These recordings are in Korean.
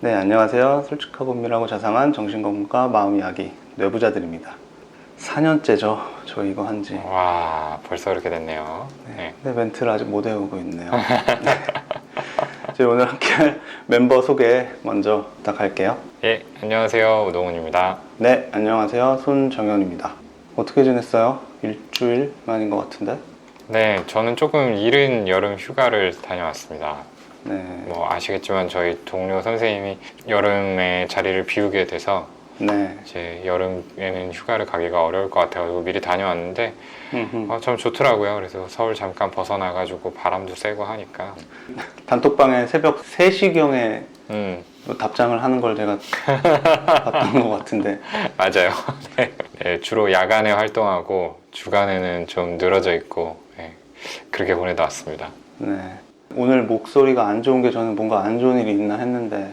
네, 안녕하세요. 솔직하고 은밀하고 자상한 정신건강과 마음이야기 뇌부자들입니다. 4년째죠. 저 이거 한지. 와, 벌써 그렇게 됐네요. 네. 근데 멘트를 아직 못 외우고 있네요. 네. 저희 오늘 함께할 멤버 소개 먼저 부탁할게요. 예, 안녕하세요. 우동훈입니다. 네, 안녕하세요. 손정현입니다. 어떻게 지냈어요? 일주일 만인 것 같은데? 네, 저는 조금 이른 여름 휴가를 다녀왔습니다. 네. 뭐 아시겠지만 저희 동료 선생님이 여름에 자리를 비우게 돼서 네. 이제 여름에는 휴가를 가기가 어려울 것 같아가지고 미리 다녀왔는데 참 좋더라고요. 그래서 서울 잠깐 벗어나가지고 바람도 쐬고 하니까 단톡방에 새벽 3시경에 답장을 하는 걸 제가 봤던 것 같은데. 맞아요. 네. 네, 주로 야간에 활동하고 주간에는 좀 늘어져 있고 네, 그렇게 보내다 왔습니다. 네. 오늘 목소리가 안 좋은 게 저는 뭔가 안 좋은 일이 있나 했는데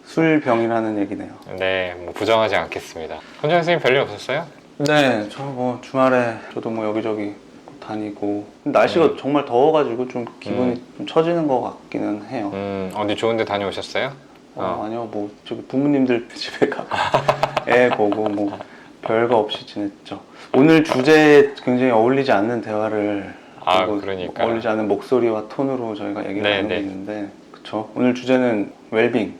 술병이라는 얘기네요. 네, 뭐 부정하지 않겠습니다. 선정 선생님 별일 없었어요? 네, 저 뭐 주말에 저도 뭐 여기저기 다니고 날씨가 정말 더워가지고 좀 기분이 좀 처지는 것 같기는 해요. 어디 좋은 데 다녀오셨어요? 아니요, 뭐 저기 부모님들 집에 가고 애 보고 뭐 별거 없이 지냈죠. 오늘 주제에 굉장히 어울리지 않는 대화를 그러니까 어울리지 않는 목소리와 톤으로 저희가 얘기를 네, 나누고 네. 있는데, 그쵸? 오늘 주제는 웰빙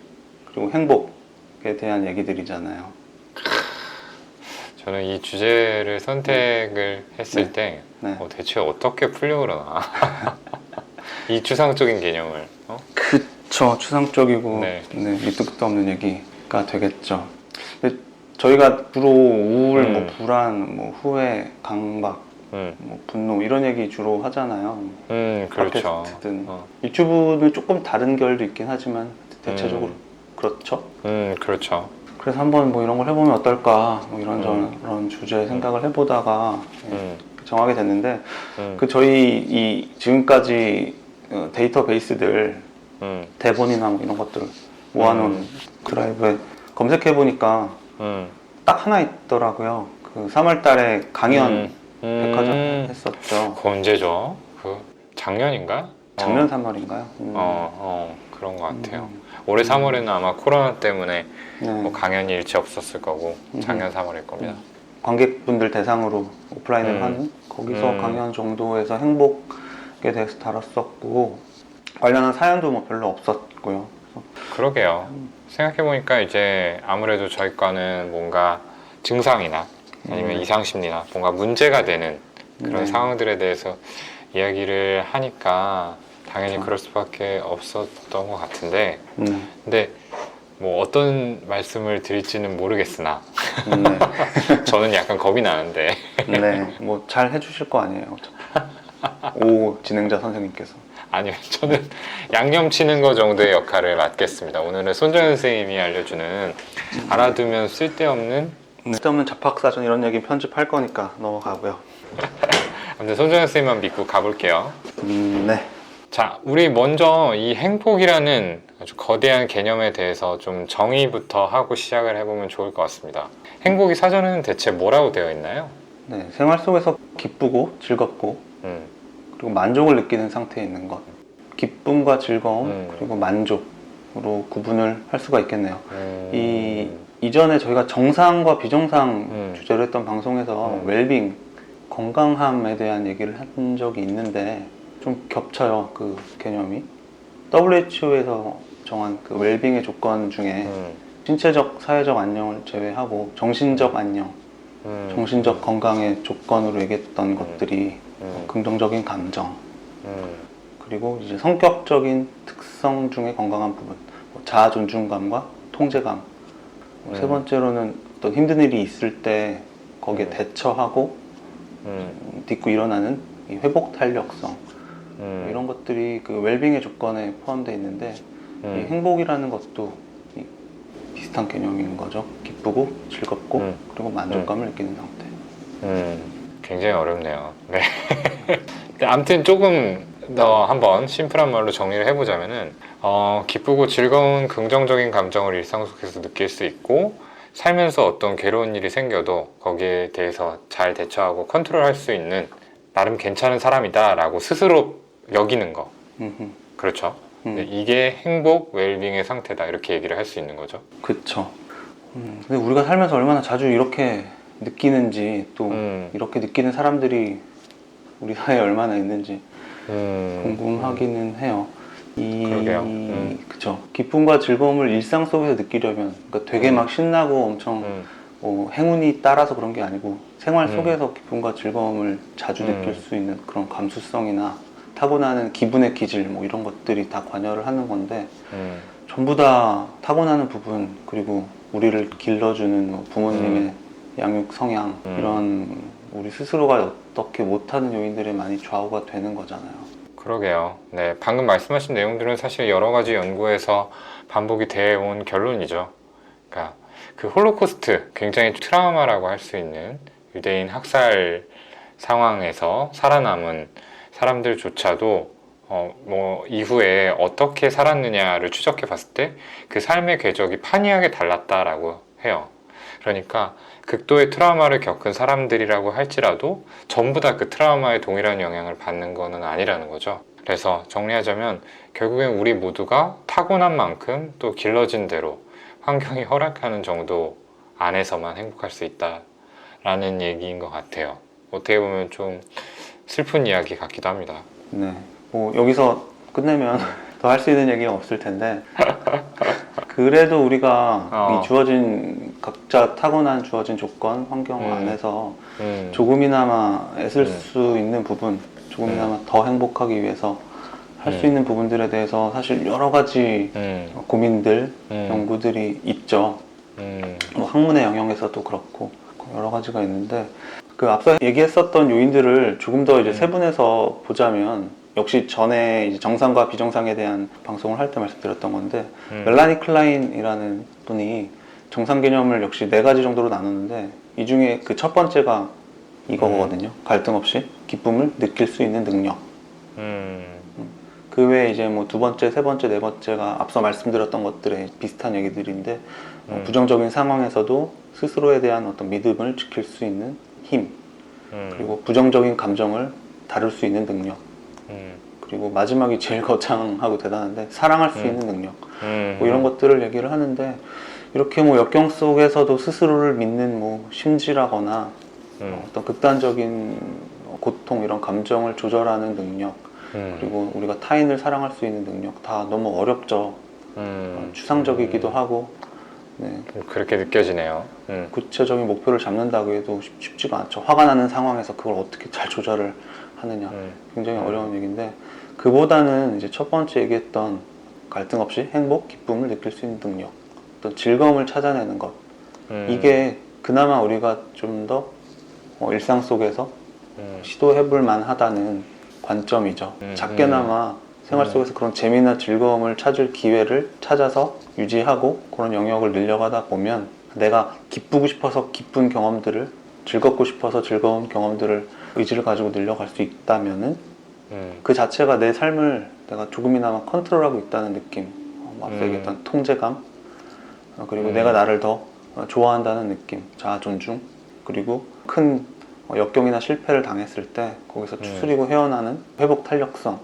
그리고 행복에 대한 얘기들이잖아요. 저는 이 주제를 선택을 했을 네. 때 네. 대체 어떻게 풀려고 그러나 이 추상적인 개념을 그쵸, 추상적이고 네. 밑도 끝도 없는 얘기가 되겠죠. 근데 저희가 주로 우울, 뭐 불안, 뭐 후회, 강박, 뭐 분노 이런 얘기 주로 하잖아요. 그렇죠. 팟캐스트든 유튜브는 조금 다른 결도 있긴 하지만 대체적으로 그렇죠. 그렇죠. 그래서 한번 뭐 이런 걸 해보면 어떨까, 뭐 이런 주제 생각을 해보다가 정하게 됐는데, 그 저희 이 지금까지 데이터베이스들 대본이나 뭐 이런 것들 모아놓은 드라이브에 검색해보니까 딱 하나 있더라고요. 그 3월달에 강연 백화점 했었죠. 그 언제죠? 그 작년인가? 작년 3월인가요? 그런 것 같아요. 올해 3월에는 아마 코로나 때문에 네. 뭐 강연이 일치 없었을 거고 작년 3월일 겁니다. 관객분들 대상으로 오프라인을 하는 거기서 강연 정도에서 행복에 대해서 다뤘었고, 관련한 사연도 뭐 별로 없었고요. 그러게요. 생각해보니까 이제 아무래도 저희 과는 뭔가 증상이나 아니면 이상심리나 뭔가 문제가 되는 그런 상황들에 대해서 이야기를 하니까 당연히 그렇죠. 그럴 수밖에 없었던 것 같은데 근데 뭐 어떤 말씀을 드릴지는 모르겠으나 네. 저는 약간 겁이 나는데 네, 뭐 잘 해주실 거 아니에요. 오, 진행자 선생님께서. 아니요, 저는 양념 치는 거 정도의 역할을 맡겠습니다. 오늘은 손정현 선생님이 알려주는 알아두면 쓸데없는 쓸데없는 잡학사전 이런 얘기 편집할 거니까 넘어가고요. 아무튼 손정현 선생님만 믿고 가볼게요. 네. 자, 우리 먼저 이 행복이라는 아주 거대한 개념에 대해서 좀 정의부터 하고 시작을 해보면 좋을 것 같습니다. 행복이 사전에는 대체 뭐라고 되어 있나요? 네, 생활 속에서 기쁘고 즐겁고 그리고 만족을 느끼는 상태에 있는 것. 기쁨과 즐거움 그리고 만족으로 구분을 할 수가 있겠네요. 이전에 저희가 정상과 비정상 주제로 했던 방송에서 웰빙, 건강함에 대한 얘기를 한 적이 있는데 좀 겹쳐요, 그 개념이. WHO에서 정한 그 웰빙의 조건 중에 신체적, 사회적 안녕을 제외하고 정신적 안녕, 정신적 건강의 조건으로 얘기했던 것들이 긍정적인 감정, 그리고 이제 성격적인 특성 중에 건강한 부분, 뭐 자아 존중감과 통제감, 세 번째로는 어떤 힘든 일이 있을 때 거기에 대처하고 딛고 일어나는 이 회복 탄력성, 이런 것들이 그 웰빙의 조건에 포함되어 있는데 이 행복이라는 것도 비슷한 개념인 거죠. 기쁘고 즐겁고 그리고 만족감을 느끼는 상태. 굉장히 어렵네요. 네. 아무튼 조금 더 한번 심플한 말로 정리를 해보자면은 기쁘고 즐거운 긍정적인 감정을 일상 속에서 느낄 수 있고, 살면서 어떤 괴로운 일이 생겨도 거기에 대해서 잘 대처하고 컨트롤할 수 있는 나름 괜찮은 사람이다 라고 스스로 여기는 거. 그렇죠. 네, 이게 행복, 웰빙의 상태다 이렇게 얘기를 할 수 있는 거죠. 그쵸. 근데 우리가 살면서 얼마나 자주 이렇게 느끼는지 또 이렇게 느끼는 사람들이 우리 사회에 얼마나 있는지 궁금하기는 해요. 그러게요. 그쵸. 기쁨과 즐거움을 일상 속에서 느끼려면 그러니까 되게 막 신나고 엄청 뭐 행운이 따라서 그런 게 아니고 생활 속에서 기쁨과 즐거움을 자주 느낄 수 있는 그런 감수성이나 타고나는 기분의 기질 뭐 이런 것들이 다 관여를 하는 건데 전부 다 타고나는 부분 그리고 우리를 길러주는 뭐 부모님의 양육 성향 이런 우리 스스로가 어떻게 못하는 요인들이 많이 좌우가 되는 거잖아요. 그러게요. 네, 방금 말씀하신 내용들은 사실 여러 가지 연구에서 반복이 되어 온 결론이죠. 그러니까 그 홀로코스트, 굉장히 트라우마라고 할 수 있는 유대인 학살 상황에서 살아남은 사람들조차도 뭐 이후에 어떻게 살았느냐를 추적해 봤을 때 그 삶의 궤적이 판이하게 달랐다라고 해요. 그러니까 극도의 트라우마를 겪은 사람들이라고 할지라도 전부 다 그 트라우마에 동일한 영향을 받는 것은 아니라는 거죠. 그래서 정리하자면 결국엔 우리 모두가 타고난 만큼 또 길러진 대로 환경이 허락하는 정도 안에서만 행복할 수 있다라는 얘기인 것 같아요. 어떻게 보면 좀 슬픈 이야기 같기도 합니다. 네. 뭐 여기서 끝내면 더 할 수 있는 얘기가 없을 텐데 그래도 우리가 이 주어진 각자 타고난 주어진 조건, 환경 안에서 조금이나마 애쓸 수 있는 부분, 조금이나마 더 행복하기 위해서 할 수 있는 부분들에 대해서 사실 여러 가지 고민들, 연구들이 있죠. 뭐 학문의 영역에서도 그렇고 여러 가지가 있는데 그 앞서 얘기했었던 요인들을 조금 더 이제 세분해서 보자면 역시 전에 이제 정상과 비정상에 대한 방송을 할 때 말씀드렸던 건데 멜라니 클라인이라는 분이 정상 개념을 역시 4가지 정도로 나눴는데 이 중에 그 첫 번째가 이거거든요. 갈등 없이 기쁨을 느낄 수 있는 능력. 그 외에 이제 뭐 2번째, 3번째, 4번째가 앞서 말씀드렸던 것들에 비슷한 얘기들인데 부정적인 상황에서도 스스로에 대한 어떤 믿음을 지킬 수 있는 힘, 그리고 부정적인 감정을 다룰 수 있는 능력, 그리고 마지막이 제일 거창하고 대단한데 사랑할 수 있는 능력, 뭐 이런 것들을 얘기를 하는데 이렇게 뭐 역경 속에서도 스스로를 믿는 뭐 심지라거나 어떤 극단적인 고통 이런 감정을 조절하는 능력, 그리고 우리가 타인을 사랑할 수 있는 능력 다 너무 어렵죠. 추상적이기도 하고 네. 그렇게 느껴지네요. 구체적인 목표를 잡는다고 해도 쉽지가 않죠. 화가 나는 상황에서 그걸 어떻게 잘 조절을 하느냐 굉장히 어려운 얘기인데 그보다는 이제 첫 번째 얘기했던 갈등 없이 행복, 기쁨을 느낄 수 있는 능력, 어떤 즐거움을 찾아내는 것 이게 그나마 우리가 좀 더 일상 속에서 시도해볼 만하다는 관점이죠. 작게나마 생활 속에서 그런 재미나 즐거움을 찾을 기회를 찾아서 유지하고 그런 영역을 늘려가다 보면 내가 기쁘고 싶어서 기쁜 경험들을 즐겁고 싶어서 즐거운 경험들을 의지를 가지고 늘려갈 수 있다면은 그 자체가 내 삶을 내가 조금이나마 컨트롤하고 있다는 느낌, 앞서 얘기했던 통제감, 그리고 내가 나를 더 좋아한다는 느낌, 자아 존중, 그리고 큰 역경이나 실패를 당했을 때 거기서 추스리고 헤어나는 회복 탄력성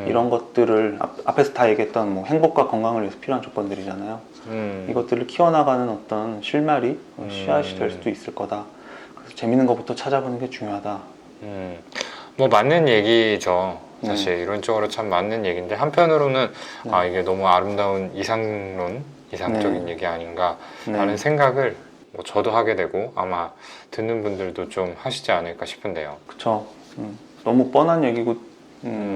이런 것들을 앞에서 다 얘기했던 뭐 행복과 건강을 위해서 필요한 조건들이잖아요. 이것들을 키워나가는 어떤 실마리, 씨앗이 될 수도 있을 거다. 그래서 재밌는 것부터 찾아보는 게 중요하다. 뭐 맞는 얘기죠. 사실 이론적으로 참 맞는 얘기인데 한편으로는 아 이게 너무 아름다운 이상적인 얘기 아닌가라는 생각을 뭐 저도 하게 되고 아마 듣는 분들도 좀 하시지 않을까 싶은데요. 그쵸. 너무 뻔한 얘기고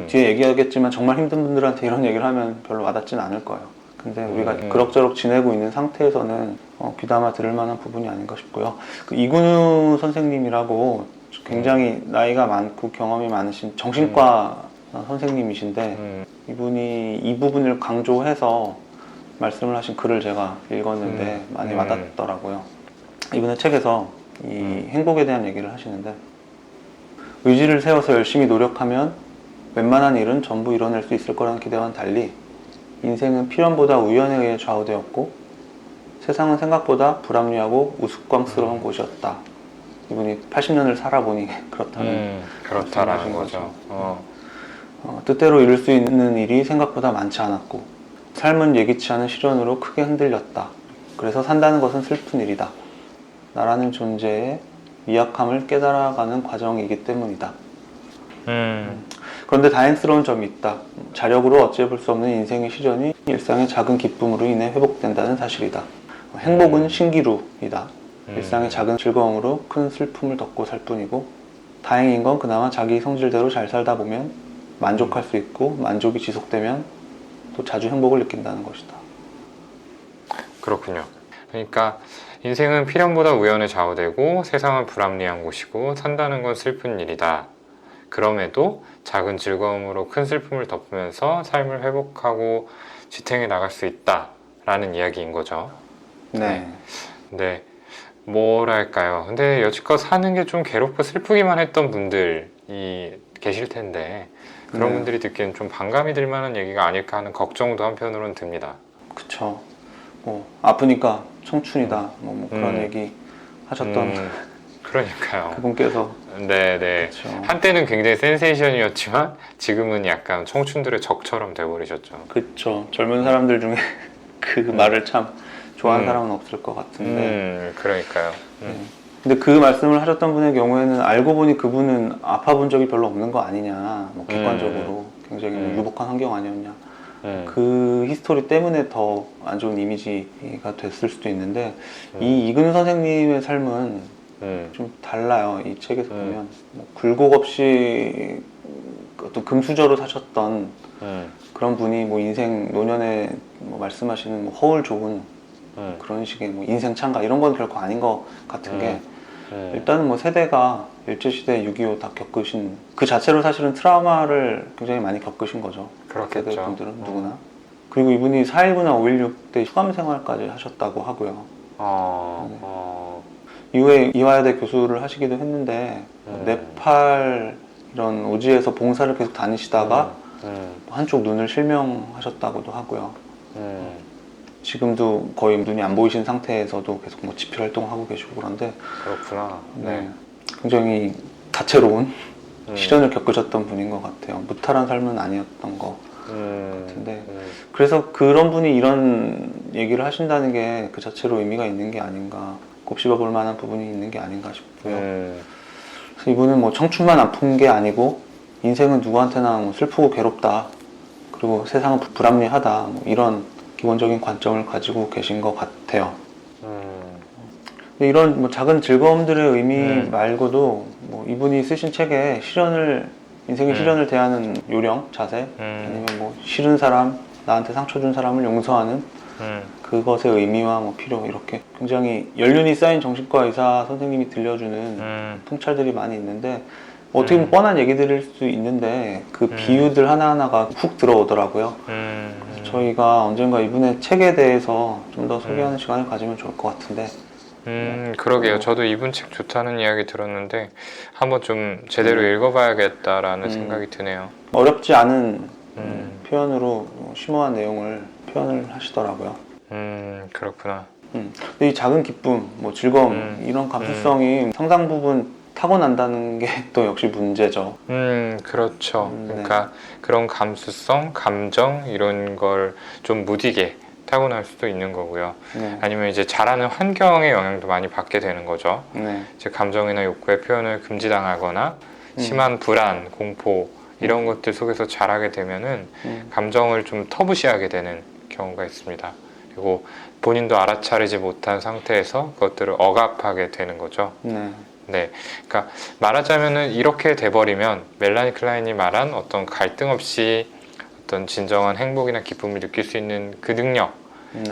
뒤에 얘기하겠지만 정말 힘든 분들한테 이런 얘기를 하면 별로 와닿진 않을 거예요. 근데 우리가 그럭저럭 지내고 있는 상태에서는 귀담아 들을 만한 부분이 아닌가 싶고요. 그 이근우 선생님이라고 굉장히 나이가 많고 경험이 많으신 정신과 선생님이신데 이분이 이 부분을 강조해서 말씀을 하신 글을 제가 읽었는데 많이 와닿더라고요. 이분의 책에서 이 행복에 대한 얘기를 하시는데 의지를 세워서 열심히 노력하면 웬만한 일은 전부 이뤄낼 수 있을 거라는 기대와는 달리 인생은 필연보다 우연에 의해 좌우되었고 세상은 생각보다 불합리하고 우스꽝스러운 곳이었다. 이분이 80년을 살아보니 그렇다는 그렇다라는 거죠. 뜻대로 이룰 수 있는 일이 생각보다 많지 않았고 삶은 예기치 않은 시련으로 크게 흔들렸다. 그래서 산다는 것은 슬픈 일이다. 나라는 존재의 미약함을 깨달아가는 과정이기 때문이다. 그런데 다행스러운 점이 있다. 자력으로 어찌해볼 수 없는 인생의 시련이 일상의 작은 기쁨으로 인해 회복된다는 사실이다. 행복은 신기루이다. 일상의 작은 즐거움으로 큰 슬픔을 덮고 살 뿐이고 다행인 건 그나마 자기 성질대로 잘 살다 보면 만족할 수 있고 만족이 지속되면 또 자주 행복을 느낀다는 것이다. 그렇군요. 그러니까 인생은 필연보다 우연에 좌우되고 세상은 불합리한 곳이고 산다는 건 슬픈 일이다. 그럼에도 작은 즐거움으로 큰 슬픔을 덮으면서 삶을 회복하고 지탱해 나갈 수 있다라는 이야기인 거죠. 네. 네. 뭐랄까요. 근데 여지껏 사는 게 좀 괴롭고 슬프기만 했던 분들이 계실 텐데 그런 네. 분들이 듣기엔 좀 반감이 들 만한 얘기가 아닐까 하는 걱정도 한편으로는 듭니다. 그쵸. 뭐 아프니까 청춘이다. 뭐 그런 얘기 하셨던 그러니까요. 그분께서 네네. 그쵸. 한때는 굉장히 센세이션이었지만 지금은 약간 청춘들의 적처럼 돼버리셨죠. 그쵸. 젊은 사람들 중에 그 말을 참 좋아하는 사람은 없을 것 같은데. 그러니까요. 근데 그 말씀을 하셨던 분의 경우에는 알고 보니 그분은 아파본 적이 별로 없는 거 아니냐. 뭐 객관적으로 굉장히 유복한 환경 아니었냐. 그 히스토리 때문에 더 안 좋은 이미지가 됐을 수도 있는데 이 이근우 선생님의 삶은 좀 달라요. 이 책에서 보면 뭐 굴곡 없이 어떤 금수저로 사셨던 그런 분이 뭐 인생 노년에 뭐 말씀하시는 뭐 허울 좋은 그런 식의 뭐 인생 창가 이런 건 결코 아닌 것 같은 게 일단은 뭐 세대가 일제시대 6.25 다 겪으신 그 자체로 사실은 트라우마를 굉장히 많이 겪으신 거죠. 그렇겠죠. 세대 분들은 누구나. 그리고 이분이 4.19나 5.16 때 수감 생활까지 하셨다고 하고요. 이후에 이화여대 교수를 하시기도 했는데 네팔 이런 오지에서 봉사를 계속 다니시다가 한쪽 눈을 실명하셨다고도 하고요. 지금도 거의 눈이 안 보이신 상태에서도 계속 뭐 집필 활동하고 계시고 그런데 그렇구나. 네. 굉장히 다채로운 시련을 겪으셨던 분인 것 같아요. 무탈한 삶은 아니었던 것 같은데 그래서 그런 분이 이런 얘기를 하신다는 게 그 자체로 의미가 있는 게 아닌가 곱씹어 볼 만한 부분이 있는 게 아닌가 싶고요. 그래서 이분은 뭐 청춘만 아픈 게 아니고 인생은 누구한테나 뭐 슬프고 괴롭다 그리고 세상은 불합리하다 뭐 이런 기본적인 관점을 가지고 계신 것 같아요. 근데 이런 뭐 작은 즐거움들의 의미 말고도 뭐 이분이 쓰신 책에 인생의 시련을 대하는 요령, 자세 아니면 뭐 싫은 사람, 나한테 상처 준 사람을 용서하는 그것의 의미와 뭐 필요 이렇게 굉장히 연륜이 쌓인 정신과 의사 선생님이 들려주는 통찰들이 많이 있는데 어떻게 보면 뻔한 얘기들일 수 있는데 그 비유들 하나하나가 훅 들어오더라고요. 그래서 저희가 언젠가 이분의 책에 대해서 좀 더 소개하는 시간을 가지면 좋을 것 같은데 그러게요. 저도 이분 책 좋다는 이야기 들었는데 한번 좀 제대로 읽어봐야겠다라는 생각이 드네요. 어렵지 않은 표현으로 심오한 내용을 표현을 하시더라고요. 그렇구나. 근데 이 작은 기쁨, 뭐 즐거움 이런 감수성이 상당 부분 타고난다는 게 또 역시 문제죠. 그렇죠. 네. 그러니까 그런 감수성, 감정 이런 걸 좀 무디게 타고날 수도 있는 거고요. 네. 아니면 이제 자라는 환경의 영향도 많이 받게 되는 거죠. 네. 제 감정이나 욕구의 표현을 금지당하거나 심한 불안, 공포 이런 것들 속에서 자라게 되면은 감정을 좀 터부시하게 되는 경우가 있습니다. 그리고 본인도 알아차리지 못한 상태에서 그것들을 억압하게 되는 거죠. 네. 네, 그러니까 말하자면은 이렇게 돼버리면 멜라니 클라인이 말한 어떤 갈등 없이 어떤 진정한 행복이나 기쁨을 느낄 수 있는 그 능력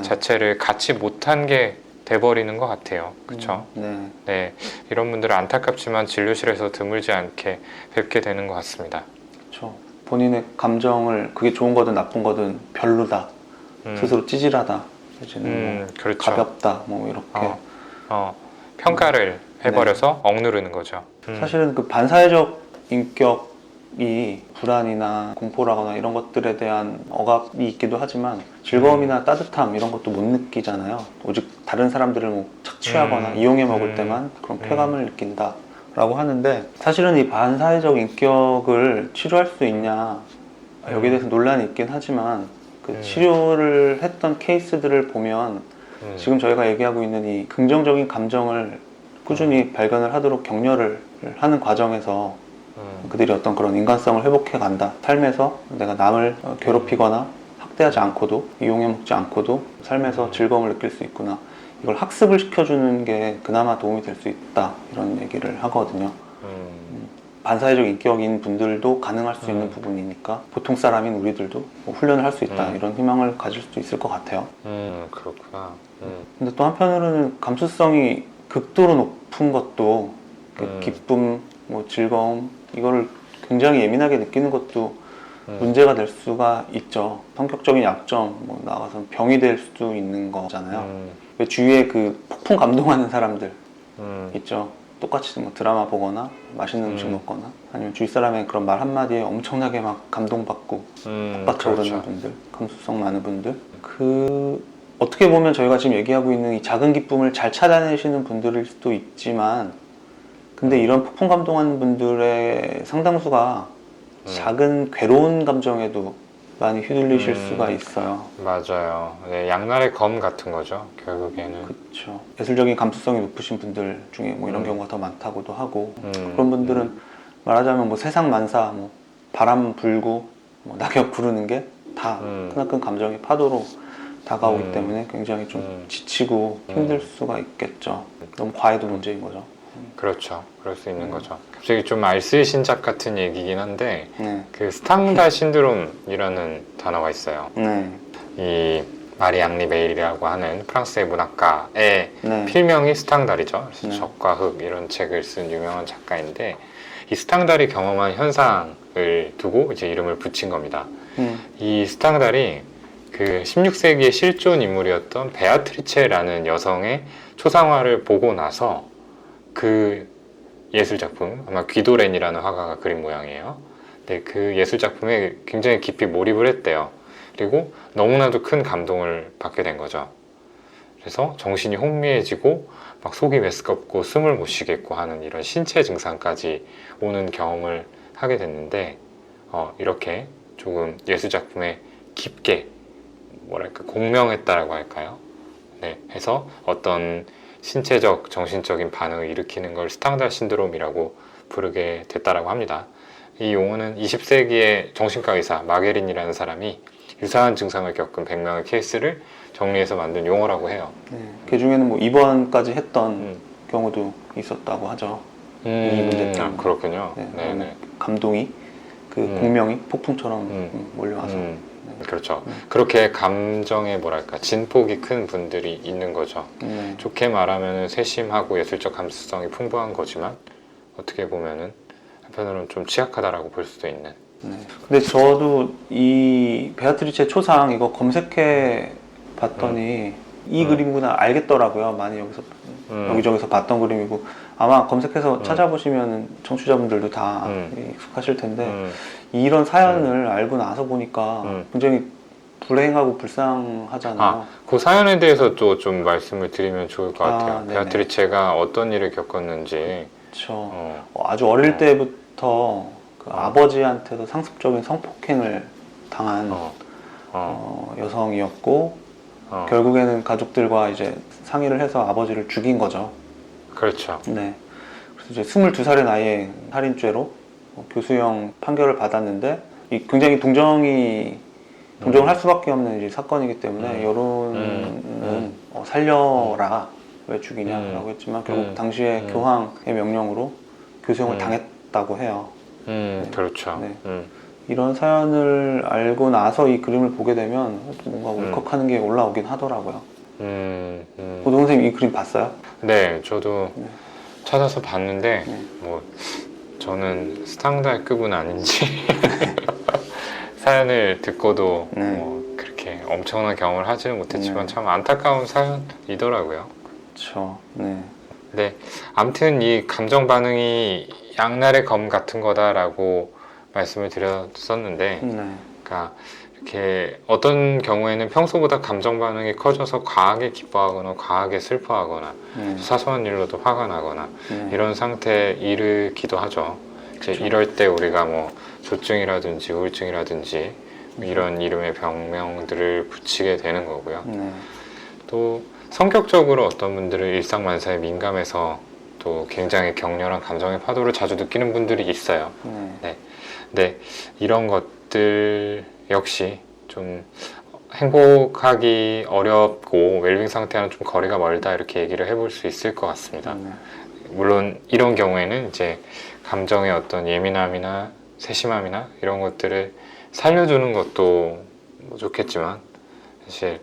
자체를 갖지 못한 게 돼버리는 것 같아요. 그렇죠? 네. 네, 이런 분들은 안타깝지만 진료실에서 드물지 않게 뵙게 되는 것 같습니다. 그렇죠. 본인의 감정을 그게 좋은 거든 나쁜 거든 별로다. 스스로 찌질하다. 내지는 뭐 그렇죠. 가볍다. 뭐 이렇게. 평가를 해버려서 억누르는 거죠. 사실은 그 반사회적 인격이 불안이나 공포라거나 이런 것들에 대한 억압이 있기도 하지만 즐거움이나 따뜻함 이런 것도 못 느끼잖아요. 오직 다른 사람들을 뭐 착취하거나 이용해 먹을 때만 그런 쾌감을 느낀다 라고 하는데 사실은 이 반사회적 인격을 치료할 수 있냐 여기에 대해서 논란이 있긴 하지만 그 치료를 했던 케이스들을 보면 지금 저희가 얘기하고 있는 이 긍정적인 감정을 꾸준히 발견을 하도록 격려를 하는 과정에서 그들이 어떤 그런 인간성을 회복해 간다. 삶에서 내가 남을 괴롭히거나 학대하지 않고도 이용해 먹지 않고도 삶에서 즐거움을 느낄 수 있구나. 이걸 학습을 시켜주는 게 그나마 도움이 될 수 있다. 이런 얘기를 하거든요. 반사회적 인격인 분들도 가능할 수 있는 부분이니까 보통 사람인 우리들도 뭐 훈련을 할 수 있다. 이런 희망을 가질 수도 있을 것 같아요. 그렇구나. 근데 또 한편으로는 감수성이 극도로 높은 것도 기쁨, 뭐 즐거움 이거를 굉장히 예민하게 느끼는 것도 문제가 될 수가 있죠. 성격적인 약점, 뭐 나가서 병이 될 수도 있는 거잖아요. 왜 주위에 그 폭풍 감동하는 사람들 있죠. 똑같이 뭐 드라마 보거나 맛있는 음식 먹거나 아니면 주위 사람의 그런 말 한마디에 엄청나게 막 감동받고 폭받쳐오르는 그렇죠. 분들, 감수성 많은 분들. 어떻게 보면 저희가 지금 얘기하고 있는 이 작은 기쁨을 잘 찾아내시는 분들일 수도 있지만 근데 이런 폭풍 감동하는 분들의 상당수가 작은 괴로운 감정에도 많이 휘둘리실 수가 있어요. 맞아요. 네, 양날의 검 같은 거죠. 결국에는. 그렇죠. 예술적인 감수성이 높으신 분들 중에 뭐 이런 경우가 더 많다고도 하고 그런 분들은 말하자면 뭐 세상 만사, 뭐 바람 불고 뭐 낙엽 부르는 게 다 크나큰 감정의 파도로 다가오기 때문에 굉장히 좀 지치고 힘들 수가 있겠죠. 너무 과해도 문제인 거죠. 그렇죠. 그럴 수 있는 거죠. 갑자기 좀 알쓸신잡 같은 얘기긴 한데 네. 그 스탕달 신드롬이라는 단어가 있어요. 네. 이 마리 앙리 메일이라고 하는 프랑스의 문학가의 네. 필명이 스탕달이죠. 그래서 네. 적과 흑 이런 책을 쓴 유명한 작가인데 이 스탕달이 경험한 현상을 두고 이제 이름을 붙인 겁니다. 이 스탕달이 그 16세기의 실존 인물이었던 베아트리체라는 여성의 초상화를 보고 나서 그 예술 작품, 아마 귀도렌이라는 화가가 그린 모양이에요. 근데 그 예술 작품에 굉장히 깊이 몰입을 했대요. 그리고 너무나도 큰 감동을 받게 된 거죠. 그래서 정신이 혼미해지고 막 속이 메스껍고 숨을 못 쉬겠고 하는 이런 신체 증상까지 오는 경험을 하게 됐는데 이렇게 조금 예술 작품에 깊게 뭐랄까 공명했다라고 할까요? 네, 해서 어떤 신체적, 정신적인 반응을 일으키는 걸 스탕달 신드롬이라고 부르게 됐다라고 합니다. 이 용어는 20세기의 정신과 의사 마게린이라는 사람이 유사한 증상을 겪은 100명의 케이스를 정리해서 만든 용어라고 해요. 네. 그 중에는 뭐 입원까지 했던 경우도 있었다고 하죠. 이 문제 때문에. 그렇군요. 네. 네네. 감동이 그 공명이 폭풍처럼 몰려와서. 네. 그렇죠. 그렇게 감정의 뭐랄까 진폭이 큰 분들이 있는 거죠. 좋게 말하면 세심하고 예술적 감수성이 풍부한 거지만 어떻게 보면은 한편으로는 좀 취약하다라고 볼 수도 있는. 네. 근데 저도 이 베아트리체 초상 이거 검색해 봤더니 이 그림구나 알겠더라고요. 많이 여기저기서 봤던 그림이고 아마 검색해서 찾아보시면 청취자분들도 다 익숙하실 텐데 이런 사연을 알고 나서 보니까 굉장히 불행하고 불쌍하잖아요. 그 사연에 대해서 또 좀 말씀을 드리면 좋을 것 같아요. 네네. 베아트리체가 어떤 일을 겪었는지. 그렇죠. 아주 어릴 때부터 그 아버지한테도 상습적인 성폭행을 당한 여성이었고 결국에는 가족들과 이제 상의를 해서 아버지를 죽인 거죠. 그렇죠. 네. 그래서 이제 22살의 나이에 살인죄로 교수형 판결을 받았는데 굉장히 동정을 할 수밖에 없는 이제 사건이기 때문에 여론은 살려라 왜 죽이냐라고 했지만 결국 당시에 교황의 명령으로 교수형을 당했다고 해요. 그렇죠. 네. 이런 사연을 알고 나서 이 그림을 보게 되면 뭔가 울컥하는 게 올라오긴 하더라고요. 고동 선생님 이 그림 봤어요? 네, 저도 찾아서 봤는데 뭐 저는 스탕달급은 아닌지 사연을 듣고도 뭐 그렇게 엄청난 경험을 하지는 못했지만 참 안타까운 사연이더라고요. 그렇죠. 네. 네, 아무튼 이 감정 반응이 양날의 검 같은 거다라고 말씀을 드렸었는데, 그러니까 이렇게 어떤 경우에는 평소보다 감정 반응이 커져서 과하게 기뻐하거나 과하게 슬퍼하거나 사소한 일로도 화가 나거나 이런 상태에 이르기도 하죠. 이제 그쵸. 이럴 때 우리가 뭐 조증이라든지 우울증이라든지 이런 이름의 병명들을 붙이게 되는 거고요. 네. 또 성격적으로 어떤 분들은 일상만사에 민감해서 또 굉장히 격렬한 감정의 파도를 자주 느끼는 분들이 있어요. 네. 근데 이런 것들 역시 좀 행복하기 어렵고 웰빙 상태와는 좀 거리가 멀다 이렇게 얘기를 해볼 수 있을 것 같습니다. 물론 이런 경우에는 이제 감정의 어떤 예민함이나 세심함이나 이런 것들을 살려주는 것도 뭐 좋겠지만 사실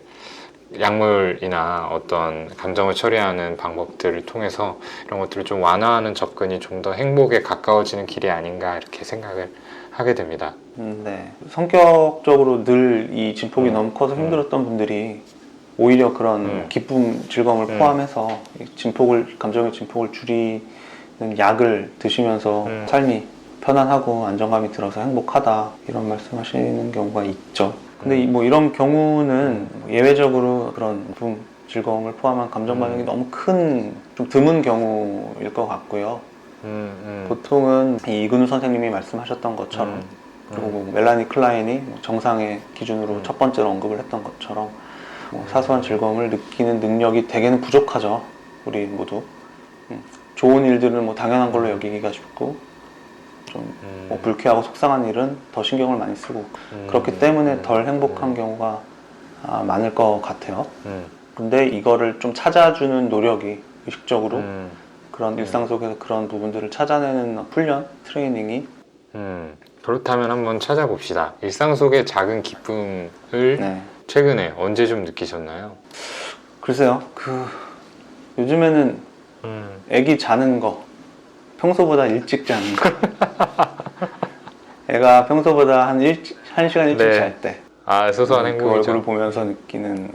약물이나 어떤 감정을 처리하는 방법들을 통해서 이런 것들을 좀 완화하는 접근이 좀 더 행복에 가까워지는 길이 아닌가 이렇게 생각을 하게 됩니다. 네. 성격적으로 늘 이 진폭이 너무 커서 힘들었던 분들이 오히려 그런 기쁨, 즐거움을 포함해서 이 감정의 진폭을 줄이는 약을 드시면서 삶이 편안하고 안정감이 들어서 행복하다 이런 말씀하시는 경우가 있죠. 근데 뭐 이런 경우는 예외적으로 그런 기쁨, 즐거움을 포함한 감정 반응이 너무 큰, 좀 드문 경우일 것 같고요. 보통은 이 이근우 선생님이 말씀하셨던 것처럼 그리고 뭐 멜라니 클라인이 뭐 정상의 기준으로 첫 번째로 언급을 했던 것처럼 뭐 사소한 즐거움을 느끼는 능력이 대개는 부족하죠. 우리 모두. 좋은 일들은 뭐 당연한 걸로 여기기가 쉽고 좀 뭐 불쾌하고 속상한 일은 더 신경을 많이 쓰고 그렇기 때문에 덜 행복한 경우가 많을 것 같아요. 근데 이거를 좀 찾아주는 노력이 의식적으로 그런 일상 속에서 그런 부분들을 찾아내는 훈련, 트레이닝이 그렇다면 한번 찾아봅시다. 일상 속의 작은 기쁨을 네. 최근에 언제 좀 느끼셨나요? 글쎄요. 요즘에는 애기 자는 거 평소보다 일찍 자는 거 애가 평소보다 한 시간 일찍 네. 잘 때 소소한 그 행복이죠. 얼굴을 보면서 느끼는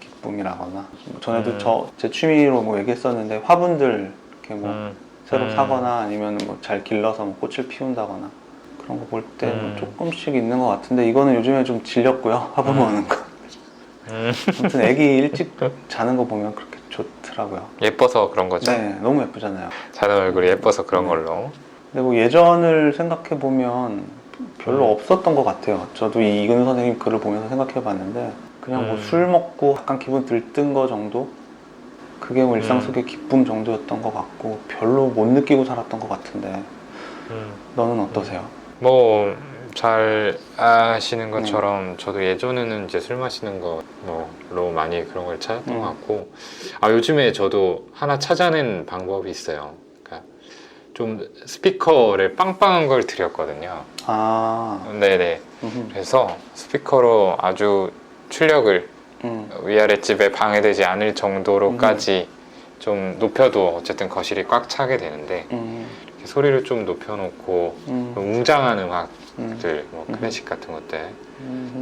기쁨이라거나 전에도 제 취미로 뭐 얘기했었는데 화분들 이렇게 뭐 새로 사거나 아니면 뭐 잘 길러서 뭐 꽃을 피운다거나 그런 거 볼 때 뭐 조금씩 있는 것 같은데 이거는 요즘에 좀 질렸고요. 화분 보는 거. 아무튼 애기 일찍 자는 거 보면 그렇게 좋더라고요. 예뻐서 그런 거죠. 네, 너무 예쁘잖아요. 자는 얼굴이 예뻐서 그런 걸로. 근데 뭐 예전을 생각해 보면 별로 없었던 것 같아요. 저도 이 이근우 선생님 글을 보면서 생각해 봤는데 그냥 뭐 술 먹고 약간 기분 들뜬 거 정도? 그게 뭐 일상 속의 기쁨 정도였던 것 같고 별로 못 느끼고 살았던 것 같은데 너는 어떠세요? 뭐 잘 아시는 것처럼 저도 예전에는 이제 술 마시는 거로 많이 그런 걸 찾았던 것 같고 요즘에 저도 하나 찾아낸 방법이 있어요. 그러니까 좀 스피커를 빵빵한 걸 드렸거든요. 네네. 그래서 스피커로 아주 출력을 위아랫집에 방해되지 않을 정도로까지 좀 높여도 어쨌든 거실이 꽉 차게 되는데 이렇게 소리를 좀 높여놓고 좀 웅장한 음악들, 뭐 클래식 같은 것들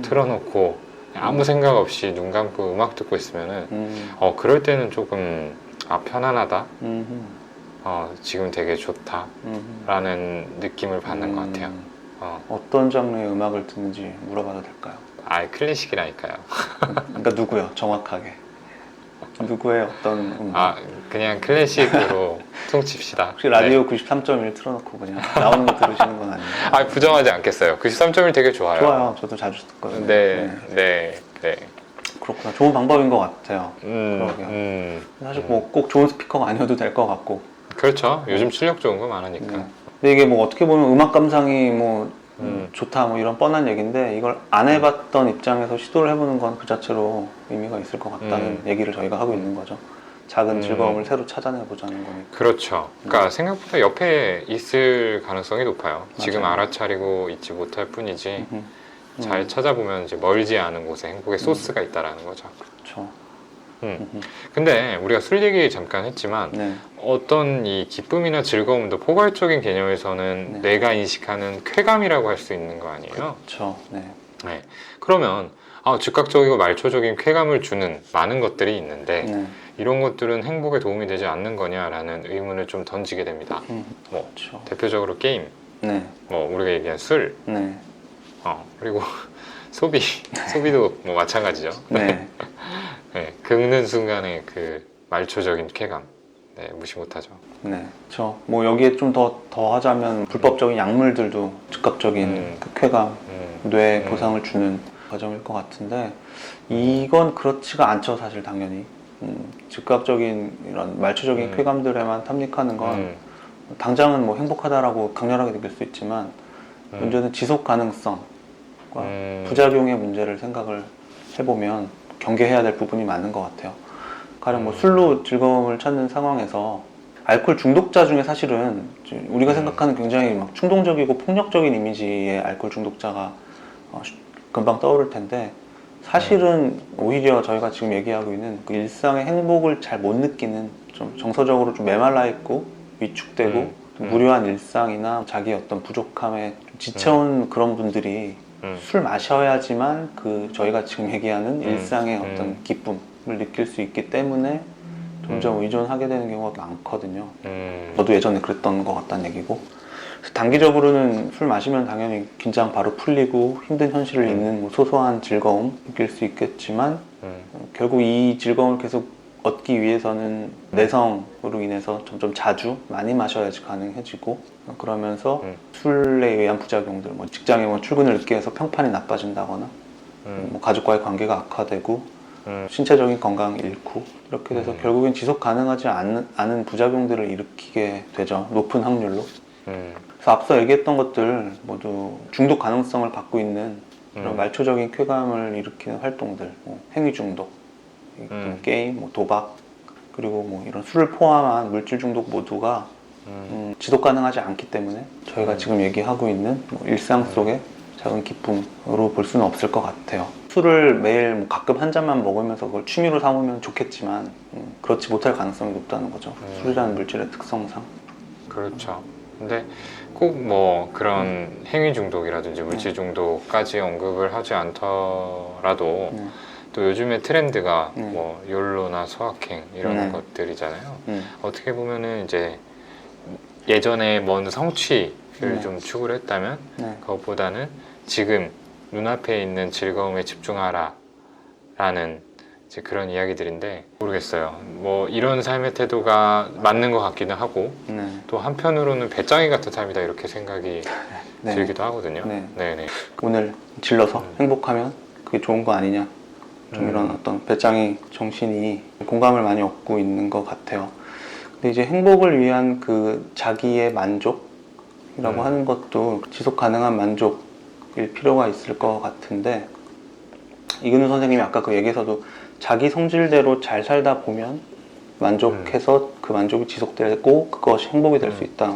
틀어놓고 아무 생각 없이 눈 감고 음악 듣고 있으면은 그럴 때는 조금 편안하다. 지금 되게 좋다 라는 느낌을 받는 것 같아요. 어떤 장르의 음악을 듣는지 물어봐도 될까요? 클래식이라니까요. 그러니까 누구요? 정확하게 누구의 어떤 음악? 그냥 클래식으로 퉁칩시다. 혹시 라디오 93.1 틀어놓고 그냥 나오는 거 들으시는 건 아니에요? 부정하지 않겠어요. 93.1 되게 좋아요. 좋아요. 저도 자주 듣거든요. 네. 그렇구나. 좋은 방법인 것 같아요. 그러게요. 사실 뭐 꼭 좋은 스피커가 아니어도 될 것 같고. 그렇죠. 요즘 출력 좋은 거 많으니까. 근데 이게 뭐 어떻게 보면 음악 감상이 뭐 좋다 뭐 이런 뻔한 얘기인데 이걸 안 해봤던 입장에서 시도를 해보는 건 그 자체로 의미가 있을 것 같다는 얘기를 저희가 하고 있는 거죠. 작은 즐거움을 새로 찾아내보자는 거니까. 그렇죠. 그러니까 생각보다 옆에 있을 가능성이 높아요. 지금 알아차리고 있지 못할 뿐이지 잘 찾아보면 이제 멀지 않은 곳에 행복의 소스가 있다라는 거죠. 그렇죠. 근데 우리가 술 얘기 잠깐 했지만 어떤 이 기쁨이나 즐거움도 포괄적인 개념에서는 내가 인식하는 쾌감이라고 할 수 있는 거 아니에요? 그렇죠. 네. 그러면 즉각적이고 말초적인 쾌감을 주는 많은 것들이 있는데 이런 것들은 행복에 도움이 되지 않는 거냐라는 의문을 좀 던지게 됩니다. 뭐 대표적으로 게임, 뭐 우리가 얘기한 술, 그리고 소비도 뭐 마찬가지죠. 네. 네, 긁는 순간의 그 말초적인 쾌감, 네, 무시 못하죠. 네. 뭐 여기에 좀 더 하자면 불법적인 약물들도 즉각적인 그 쾌감, 뇌에 보상을 주는 과정일 것 같은데 이건 그렇지가 않죠, 사실 당연히. 즉각적인 이런 말초적인 쾌감들에만 탐닉하는 건 당장은 뭐 행복하다라고 강렬하게 느낄 수 있지만 문제는 지속 가능성과 부작용의 문제를 생각을 해보면 경계해야 될 부분이 많은 것 같아요. 가령 뭐 술로 즐거움을 찾는 상황에서 알코올 중독자 중에 사실은 우리가 생각하는 굉장히 막 충동적이고 폭력적인 이미지의 알코올 중독자가 금방 떠오를 텐데 사실은 오히려 저희가 지금 얘기하고 있는 그 일상의 행복을 잘 못 느끼는 좀 정서적으로 좀 메말라 있고 위축되고 무료한 일상이나 자기 어떤 부족함에 좀 지쳐온 그런 분들이 술 마셔야지만 그 저희가 지금 얘기하는 일상의 어떤 기쁨을 느낄 수 있기 때문에 점점 의존하게 되는 경우가 많거든요. 저도 예전에 그랬던 것 같다는 얘기고 그래서 단기적으로는 술 마시면 당연히 긴장 바로 풀리고 힘든 현실을 잊는 뭐 소소한 즐거움 느낄 수 있겠지만 결국 이 즐거움을 계속 얻기 위해서는 내성으로 인해서 점점 자주 많이 마셔야지 가능해지고 그러면서 술에 의한 부작용들 뭐 직장에 뭐 출근을 늦게 해서 평판이 나빠진다거나 뭐 가족과의 관계가 악화되고 신체적인 건강 잃고 이렇게 돼서 결국엔 지속 가능하지 않은 부작용들을 일으키게 되죠. 높은 확률로. 그래서 앞서 얘기했던 것들 모두 중독 가능성을 갖고 있는 그런 말초적인 쾌감을 일으키는 활동들, 뭐 행위 중독, 게임, 뭐 도박, 그리고 뭐 이런 술을 포함한 물질 중독 모두가 지속 가능하지 않기 때문에 저희가 지금 얘기하고 있는 뭐 일상 속의 작은 기쁨으로 볼 수는 없을 것 같아요. 술을 매일 뭐 가끔 한 잔만 먹으면서 그걸 취미로 삼으면 좋겠지만 그렇지 못할 가능성이 높다는 거죠. 술이라는 물질의 특성상. 그렇죠. 근데 꼭 뭐 그런 행위 중독이라든지 물질 중독까지 언급을 하지 않더라도 또 요즘의 트렌드가 뭐 욜로나 소확행 이런 것들이잖아요. 어떻게 보면은 이제 예전에 먼 성취를 좀 추구를 했다면 그것보다는 지금 눈앞에 있는 즐거움에 집중하라 라는 이제 그런 이야기들인데 모르겠어요. 뭐 이런 삶의 태도가 맞는 것 같기는 하고 또 한편으로는 배짱이 같은 삶이다 이렇게 생각이 들기도 하거든요. 네네. 오늘 질러서 행복하면 그게 좋은 거 아니냐 좀 이런 어떤 배짱이 정신이 공감을 많이 얻고 있는 것 같아요. 근데 이제 행복을 위한 그 자기의 만족이라고 하는 것도 지속 가능한 만족일 필요가 있을 것 같은데 이근우 선생님이 아까 그 얘기에서도 자기 성질대로 잘 살다 보면 만족해서 그 만족이 지속되고 그것이 행복이 될 수 있다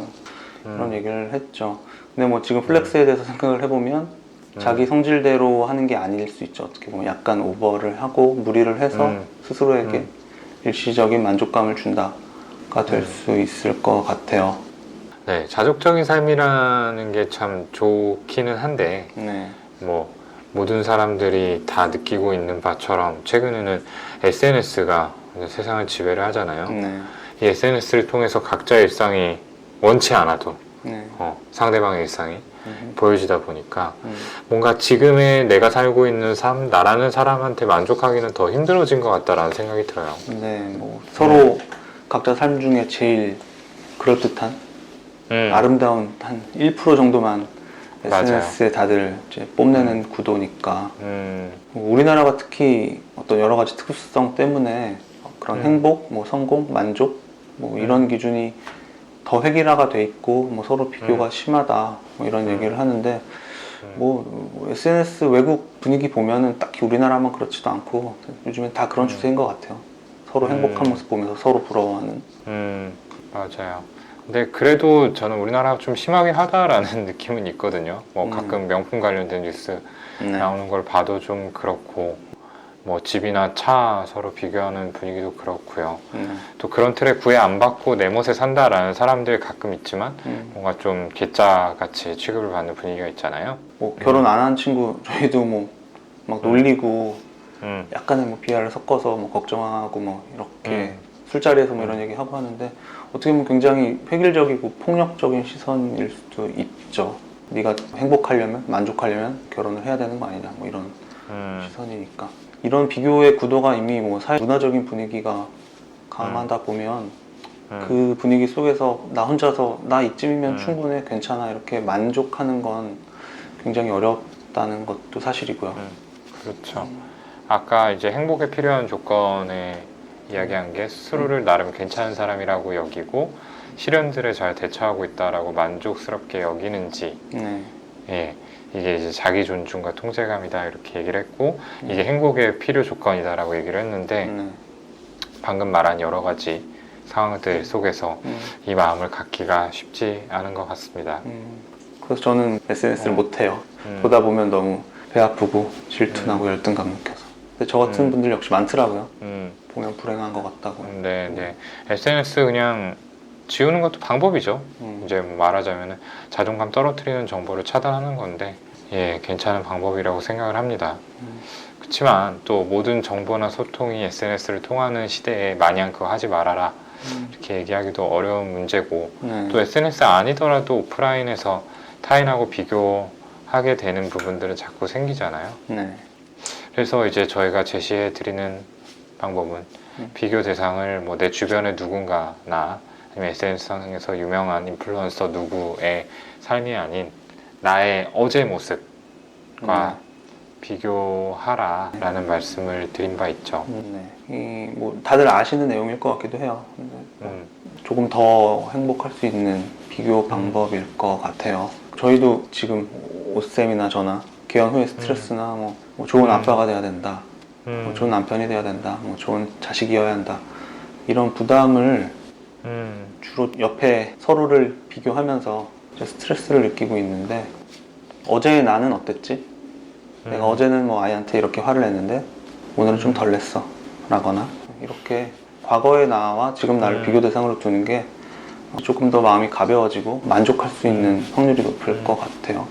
그런 얘기를 했죠. 근데 뭐 지금 플렉스에 대해서 생각을 해보면 자기 성질대로 하는 게 아닐 수 있죠. 어떻게 보면 약간 오버를 하고 무리를 해서 스스로에게 일시적인 만족감을 준다가 될 수 있을 것 같아요. 네, 자족적인 삶이라는 게 참 좋기는 한데 뭐 모든 사람들이 다 느끼고 있는 바처럼 최근에는 SNS가 세상을 지배를 하잖아요. 이 SNS를 통해서 각자의 일상이 원치 않아도 상대방의 일상이 보여지다 보니까 뭔가 지금의 내가 살고 있는 삶, 나라는 사람한테 만족하기는 더 힘들어진 것 같다라는 생각이 들어요. 뭐 서로 각자 삶 중에 제일 그럴듯한 아름다운 한 1% 정도만 SNS에 다들 이제 뽐내는 구도니까 우리나라가 특히 어떤 여러 가지 특수성 때문에 그런 행복, 뭐 성공, 만족 뭐 이런 기준이 더 획일화가 돼 있고 뭐 서로 비교가 심하다 뭐 이런 얘기를 하는데 뭐 SNS 외국 분위기 보면은 딱히 우리나라만 그렇지도 않고 요즘엔 다 그런 추세인 것 같아요. 서로 행복한 모습 보면서 서로 부러워하는. 맞아요. 근데 그래도 저는 우리나라가 좀 심하긴 하다라는 느낌은 있거든요. 뭐 가끔 명품 관련된 뉴스 나오는 걸 봐도 좀 그렇고 뭐 집이나 차 서로 비교하는 분위기도 그렇고요. 또 그런 틀에 구애 안 받고 내 멋에 산다라는 사람들 가끔 있지만 뭔가 좀 괴짜같이 취급을 받는 분위기가 있잖아요. 뭐 결혼 안 한 친구 저희도 뭐 막 놀리고 약간의 뭐 비하를 섞어서 뭐 걱정하고 뭐 이렇게 술자리에서 뭐 이런 얘기 하고 하는데 어떻게 보면 굉장히 획일적이고 폭력적인 시선일 수도 있죠. 네가 행복하려면, 만족하려면 결혼을 해야 되는 거 아니냐, 뭐 이런 시선이니까. 이런 비교의 구도가 이미 뭐 사회 문화적인 분위기가 강하다 보면 그 분위기 속에서 나 혼자서 나 이쯤이면 충분해, 괜찮아 이렇게 만족하는 건 굉장히 어렵다는 것도 사실이고요. 그렇죠. 아까 이제 행복에 필요한 조건에 이야기한 게 스스로를 나름 괜찮은 사람이라고 여기고 시련들에 잘 대처하고 있다라고 만족스럽게 여기는지, 네. 예, 이게 이제 자기 존중과 통제감이다 이렇게 얘기를 했고 이게 행복의 필요 조건이다라고 얘기를 했는데 네. 방금 말한 여러 가지 상황들 속에서 이 마음을 갖기가 쉽지 않은 것 같습니다. 그래서 저는 SNS를 못해요. 보다 보면 너무 배 아프고 질투나고 열등감 느껴서. 근데 저 같은 분들 역시 많더라고요. 보면 불행한 것 같다고. 네. SNS 그냥 지우는 것도 방법이죠. 이제 뭐 말하자면 자존감 떨어뜨리는 정보를 차단하는 건데, 예, 괜찮은 방법이라고 생각을 합니다. 그렇지만 또 모든 정보나 소통이 SNS를 통하는 시대에 마냥 그거 하지 말아라 이렇게 얘기하기도 어려운 문제고, 또 SNS 아니더라도 오프라인에서 타인하고 비교하게 되는 부분들은 자꾸 생기잖아요. 네. 그래서 이제 저희가 제시해 드리는 방법은 비교 대상을 뭐 내 주변의 누군가나 아니면 SNS상에서 유명한 인플루언서 누구의 삶이 아닌 나의 어제 모습과 비교하라 라는 말씀을 드린 바 있죠. 네. 뭐 다들 아시는 내용일 것 같기도 해요. 조금 더 행복할 수 있는 비교 방법일 것 같아요. 저희도 지금 오쌤이나 저나 개원 후에 스트레스나 뭐 좋은 아빠가 돼야 된다, 뭐 좋은 남편이 돼야 된다, 뭐 좋은 자식이어야 한다, 이런 부담을 주로 옆에 서로를 비교하면서 스트레스를 느끼고 있는데, 어제의 나는 어땠지? 내가 어제는 뭐 아이한테 이렇게 화를 냈는데 오늘은 좀 덜 냈어 라거나, 이렇게 과거의 나와 지금 나를 비교 대상으로 두는 게 조금 더 마음이 가벼워지고 만족할 수 있는 확률이 높을 것 같아요.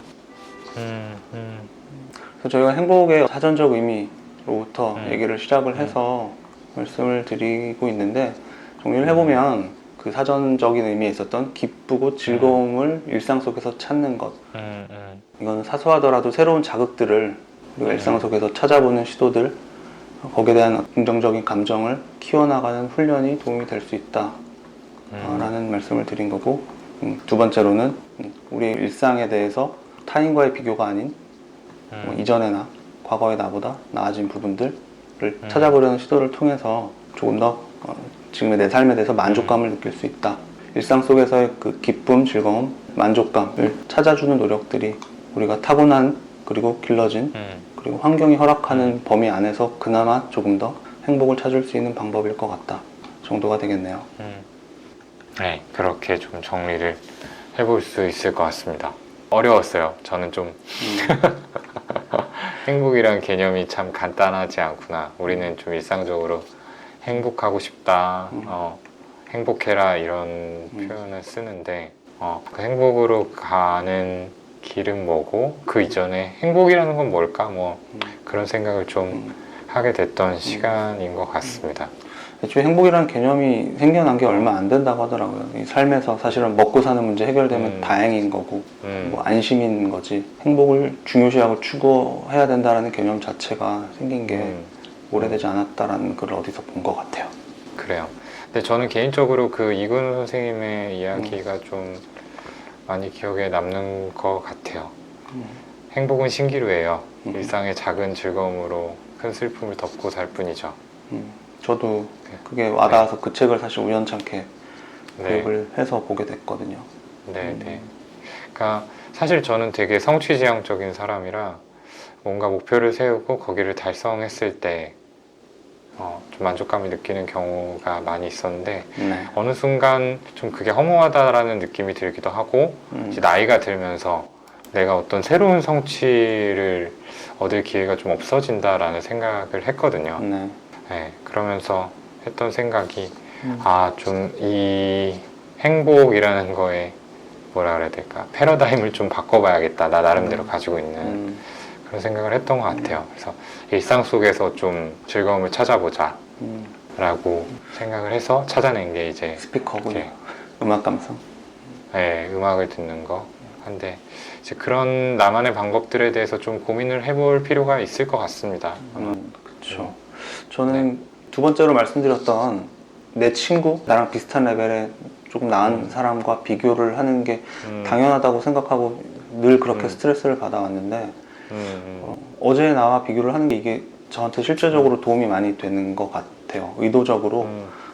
그래서 저희가 행복의 사전적 의미로부터 얘기를 시작을 해서 말씀을 드리고 있는데, 정리를 해보면 그 사전적인 의미에 있었던 기쁘고 즐거움을 일상 속에서 찾는 것, 이건 사소하더라도 새로운 자극들을 우리가 일상 속에서 찾아보는 시도들, 거기에 대한 긍정적인 감정을 키워나가는 훈련이 도움이 될 수 있다 라는 말씀을 드린 거고, 두 번째로는 우리 일상에 대해서 타인과의 비교가 아닌 뭐 이전의 나, 과거의 나보다 나아진 부분들을 찾아보려는 시도를 통해서 조금 더 지금의 내 삶에 대해서 만족감을 느낄 수 있다. 일상 속에서의 그 기쁨, 즐거움, 만족감을 찾아주는 노력들이 우리가 타고난, 그리고 길러진, 그리고 환경이 허락하는 범위 안에서 그나마 조금 더 행복을 찾을 수 있는 방법일 것 같다 정도가 되겠네요. 네, 그렇게 좀 정리를 해볼 수 있을 것 같습니다. 어려웠어요. 저는 좀 행복이란 개념이 참 간단하지 않구나. 우리는 좀 일상적으로 행복하고 싶다, 행복해라 이런 표현을 쓰는데, 그 행복으로 가는 길은 뭐고 그 이전에 행복이라는 건 뭘까, 뭐 그런 생각을 좀 하게 됐던 시간인 것 같습니다. 애초에 행복이라는 개념이 생겨난 게 얼마 안 된다고 하더라고요. 이 삶에서 사실은 먹고 사는 문제 해결되면 다행인 거고, 뭐 안심인 거지, 행복을 중요시하고 추구해야 된다라는 개념 자체가 생긴 게 오래되지 않았다라는 걸 어디서 본 것 같아요. 그래요. 근데 저는 개인적으로 그 이근우 선생님의 이야기가 좀 많이 기억에 남는 것 같아요. 행복은 신기루예요. 일상의 작은 즐거움으로 큰 슬픔을 덮고 살 뿐이죠. 저도 그게 와닿아서 그 책을 사실 우연찮게 구입을 해서 보게 됐거든요. 네. 그러니까 사실 저는 되게 성취지향적인 사람이라 뭔가 목표를 세우고 거기를 달성했을 때 좀 만족감을 느끼는 경우가 많이 있었는데, 어느 순간 좀 그게 허무하다라는 느낌이 들기도 하고, 이제 나이가 들면서 내가 어떤 새로운 성취를 얻을 기회가 좀 없어진다라는 생각을 했거든요. 네, 그러면서 했던 생각이 좀 이 행복이라는 거에 뭐라 그래야 될까, 패러다임을 좀 바꿔봐야겠다, 나 나름대로 가지고 있는 그런 생각을 했던 것 같아요. 그래서 일상 속에서 좀 즐거움을 찾아보자 라고 생각을 해서 찾아낸 게 이제 스피커군요. 음악 감상. 네, 음악을 듣는 거, 한데 이제 그런 나만의 방법들에 대해서 좀 고민을 해볼 필요가 있을 것 같습니다. 그렇죠. 저는 두 번째로 말씀드렸던 내 친구, 나랑 비슷한 레벨의 조금 나은 사람과 비교를 하는 게 당연하다고 생각하고 늘 그렇게 스트레스를 받아왔는데 어제 나와 비교를 하는 게 이게 저한테 실제적으로 도움이 많이 되는 것 같아요. 의도적으로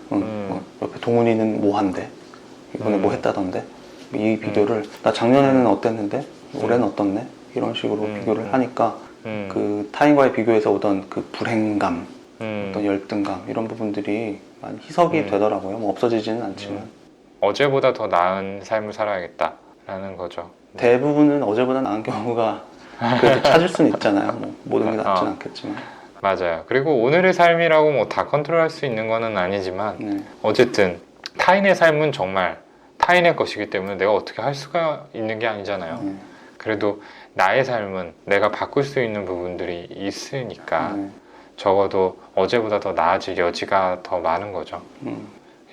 뭐 옆에 동훈이는 뭐 한대, 이번에 뭐 했다던데, 이 비교를 나 작년에는 어땠는데 올해는 어떻네, 이런 식으로 비교를 하니까 그 타인과의 비교에서 오던 그 불행감, 어떤 열등감, 이런 부분들이 많이 희석이 되더라고요. 뭐 없어지지는 않지만 어제보다 더 나은 삶을 살아야겠다라는 거죠. 대부분은 어제보다 나은 경우가 그래도 찾을 수는 있잖아요. 뭐 모든 게 낫진 않겠지만. 맞아요. 그리고 오늘의 삶이라고 뭐 다 컨트롤할 수 있는 거는 아니지만 어쨌든 타인의 삶은 정말 타인의 것이기 때문에 내가 어떻게 할 수가 있는 게 아니잖아요. 그래도 나의 삶은 내가 바꿀 수 있는 부분들이 있으니까 적어도 어제보다 더 나아질 여지가 더 많은 거죠.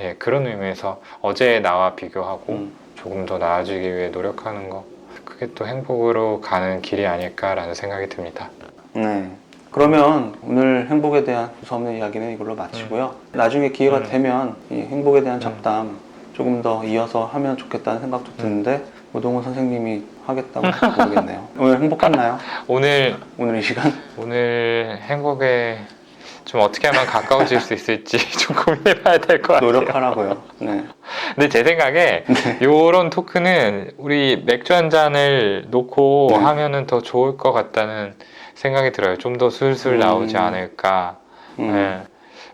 예, 그런 의미에서 어제의 나와 비교하고 조금 더 나아지기 위해 노력하는 거, 그게 또 행복으로 가는 길이 아닐까라는 생각이 듭니다. 네. 그러면 오늘 행복에 대한 두서없는 이야기는 이걸로 마치고요. 나중에 기회가 되면 이 행복에 대한 잡담 조금 더 이어서 하면 좋겠다는 생각도 드는데 오동훈 선생님이 하겠다고 모르겠네요. 오늘 행복했나요? 오늘 이 시간? 오늘 행복에 좀 어떻게 하면 가까워질 수 있을지 좀 고민해봐야 될 것 같아요. 노력하라고요. 네. 근데 제 생각에 이런 토크는 우리 맥주 한 잔을 놓고 하면은 더 좋을 것 같다는 생각이 들어요. 좀 더 술술 나오지 않을까. 네.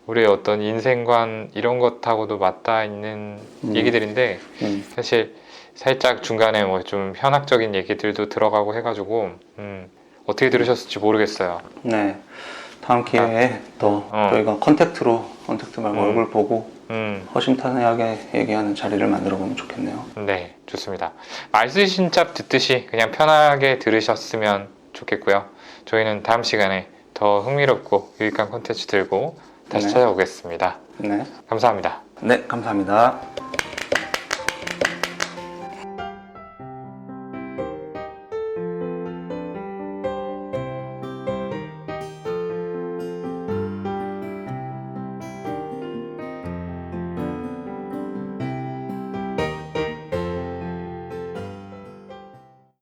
우리의 어떤 인생관 이런 것하고도 맞닿아 있는 얘기들인데 사실 살짝 중간에 뭐 좀 현학적인 얘기들도 들어가고 해가지고 어떻게 들으셨을지 모르겠어요. 네. 다음 기회에 또 저희가 컨택트 말고 얼굴 보고 허심탄회하게 얘기하는 자리를 만들어 보면 좋겠네요. 네, 좋습니다. 말 쓰신 짭 듣듯이 그냥 편하게 들으셨으면 좋겠고요. 저희는 다음 시간에 더 흥미롭고 유익한 콘텐츠 들고 다시 찾아오겠습니다. 네. 감사합니다. 네, 감사합니다.